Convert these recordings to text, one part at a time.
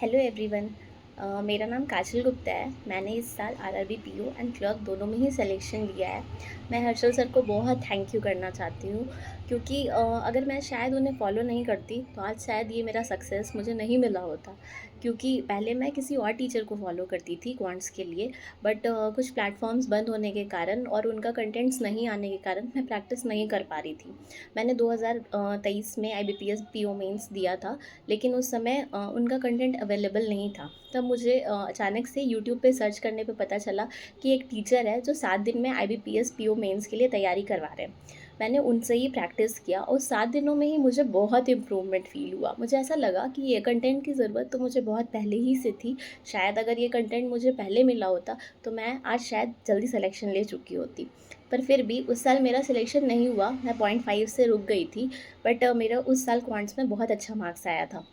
Hello everyone. मेरा नाम काजल गुप्ता है। मैंने इस साल आरआरबी पीओ एंड क्लर्क दोनों में ही सिलेक्शन लिया है। मैं हर्षल सर को बहुत थैंक यू करना चाहती हूँ, क्योंकि अगर मैं शायद उन्हें फॉलो नहीं करती तो आज शायद ये मेरा सक्सेस मुझे नहीं मिला होता। क्योंकि पहले मैं किसी और टीचर को फॉलो करती थी क्वांट्स के लिए, बट कुछ प्लेटफॉर्म्स बंद होने के कारण और उनका कंटेंट्स नहीं आने के कारण मैं प्रैक्टिस नहीं कर पा रही थी। मैंने 2023 में आईबीपीएस पीओ मेंस दिया था, लेकिन उस समय उनका कंटेंट अवेलेबल नहीं था। तब मुझे अचानक से यूट्यूब पे सर्च करने पे पता चला कि एक टीचर है जो 7 दिन में आईबीपीएस पीओ मेंस के लिए तैयारी करवा रहे हैं। मैंने उनसे ही प्रैक्टिस किया और 7 दिनों में ही मुझे बहुत इम्प्रूवमेंट फ़ील हुआ। मुझे ऐसा लगा कि ये कंटेंट की ज़रूरत तो मुझे बहुत पहले ही से थी। शायद अगर ये कंटेंट मुझे पहले मिला होता तो मैं आज शायद जल्दी सिलेक्शन ले चुकी होती। पर फिर भी उस साल मेरा सिलेक्शन नहीं हुआ, मैं 0.5 से रुक गई थी। बट मेरा उस साल क्वांट्स में बहुत अच्छा मार्क्स आया था।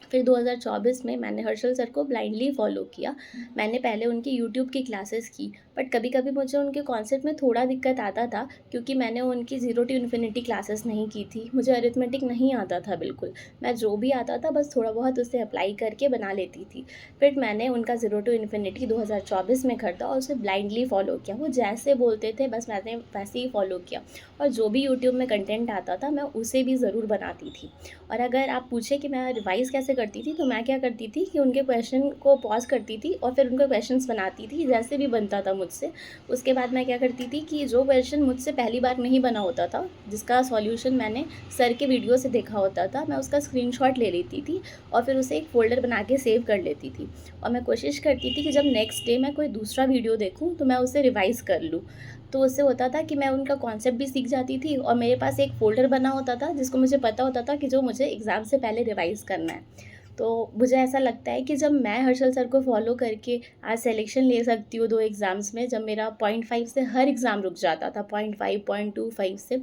फिर 2024 में मैंने हर्षल सर को ब्लाइंडली फॉलो किया। मैंने पहले उनकी यूट्यूब की क्लासेस की, बट कभी कभी मुझे उनके कॉन्सेप्ट में थोड़ा दिक्कत आता था, क्योंकि मैंने उनकी ज़ीरो टू इन्फिनिटी क्लासेस नहीं की थी। मुझे अरिथमेटिक नहीं आता था बिल्कुल। मैं जो भी आता था बस थोड़ा बहुत उसे अप्लाई करके बना लेती थी। फिर मैंने उनका ज़ीरो टू इन्फिनिटी 2024 में खरीदा और उसे ब्लाइंडली फॉलो किया। वो जैसे बोलते थे बस मैंने वैसे ही फॉलो किया, और जो भी यूट्यूब में कंटेंट आता था मैं उसे भी ज़रूर बनाती थी। और अगर आप पूछे कि मैं रिवाइज़ कैसे करती थी, तो मैं क्या करती थी कि उनके क्वेश्चन को पॉज़ करती थी और फिर उनके क्वेश्चंस बनाती थी जैसे भी बनता था मुझसे। उसके बाद मैं क्या करती थी कि जो क्वेश्चन मुझसे पहली बार नहीं बना होता था, जिसका सॉल्यूशन मैंने सर के वीडियो से देखा होता था, मैं उसका स्क्रीनशॉट ले लेती थी और फिर उसे एक फ़ोल्डर बना के सेव कर लेती थी। और मैं कोशिश करती थी कि जब नेक्स्ट डे मैं कोई दूसरा वीडियो देखूँ तो मैं उसे रिवाइज़ कर लूँ। तो उससे होता था कि मैं उनका कॉन्सेप्ट भी सीख जाती थी और मेरे पास एक फ़ोल्डर बना होता था जिसको मुझे पता होता था कि जो मुझे एग्ज़ाम से पहले रिवाइज़ करना है। तो मुझे ऐसा लगता है कि जब मैं हर्षल सर को फ़ॉलो करके आज सिलेक्शन ले सकती हूँ 2 एग्ज़ाम्स में, जब मेरा 0.5 से हर एग्ज़ाम रुक जाता था, 0.5, 0.25 से,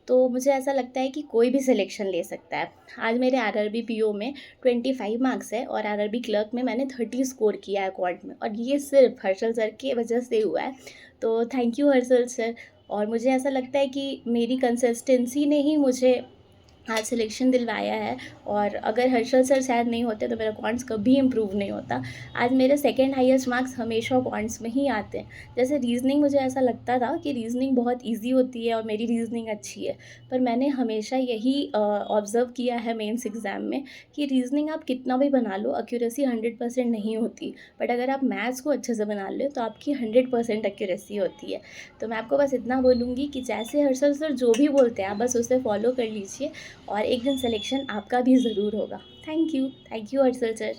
तो मुझे ऐसा लगता है कि कोई भी सिलेक्शन ले सकता है। आज मेरे आरआरबी पीओ में 25 मार्क्स है और आरआरबी क्लर्क में मैंने 30 स्कोर किया है क्वांट में, और ये सिर्फ़ हर्षल सर की वजह से हुआ है। तो थैंक यू हर्षल सर। और मुझे ऐसा लगता है कि मेरी कंसिस्टेंसी ने ही मुझे आज सिलेक्शन दिलवाया है, और अगर हर्षल सर शायद नहीं होते तो मेरा क्वांट्स कभी इम्प्रूव नहीं होता। आज मेरे सेकंड हाईएस्ट मार्क्स हमेशा क्वांट्स में ही आते हैं। जैसे रीज़निंग, मुझे ऐसा लगता था कि रीज़निंग बहुत ईजी होती है और मेरी रीज़निंग अच्छी है, पर मैंने हमेशा यही ऑब्ज़र्व किया है मेंस एग्ज़ाम में कि रीज़निंग आप कितना भी बना लो, एक्यूरेसी 100% नहीं होती। बट अगर आप मैथ्स को अच्छे से बना लो तो आपकी 100% एक्यूरेसी होती है। तो मैं आपको बस इतना बोलूँगी कि जैसे हर्षल सर जो भी बोलते हैं आप बस उसे फॉलो कर लीजिए, और एक दिन सिलेक्शन आपका भी ज़रूर होगा। Thank you Harshal sir.